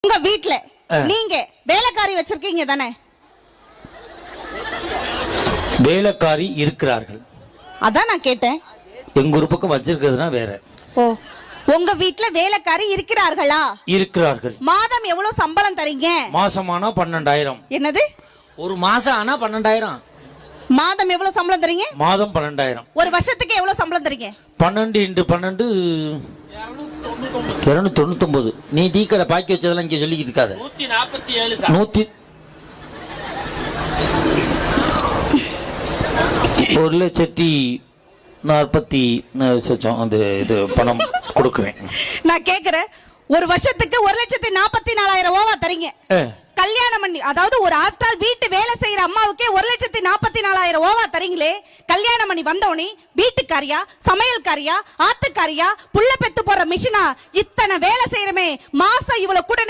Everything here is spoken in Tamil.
உங்க வீட்ல நீங்க வேலைக்காரி வச்சிருக்கீங்க தானே? வேலைக்காரி இருக்கிறார்கள். அதான் நான் கேட்டேன். எங்க ஒரு பக்கம் வச்சிருக்கிறதுனா வேற. ஓ, உங்க வீட்ல வேலைக்காரி இருக்கிறார்களா? இருக்கிறார்கள். மாதம் எவ்வளவு சம்பளம் தரீங்க? மாசமானா 12,000. என்னது? ஒரு மாசம் ஆனா 12,000. மாதம் எவ்வளவு சம்பளம் தரீங்க? மாதம் 12,000. ஒரு வருஷத்துக்கு எவ்வளவு சம்பளம் தரீங்க? 12 × 12 299. நீ டீ கடை பாக்கி வச்சதெல்லாம் இங்க சொல்லிக்கிட்டு இருக்காத. 147. 1,40,000 அந்த இது பணம் கொடுக்குறேன். நான் கேக்குறேன், ஒரு வருஷத்துக்கு 1,44,000 ஓவா தரீங்க. கல்யாணம் பண்ணி, அதாவது ஒரு ஆஃப்டர் வீட்டு வேலை செய்யற அம்மாவுக்கே 1,44,000 ஓவா தரீங்களே. கல்யாணம் பண்ணி வந்தவனே வீட்டுக்காரியா, சமையல்காரியா, ஆத்துக்காரியா, புள்ள பெத்து போற மிஷினா, இத்தனை வேலை செய்யறமே, மாசம் இவ்வளவு கூட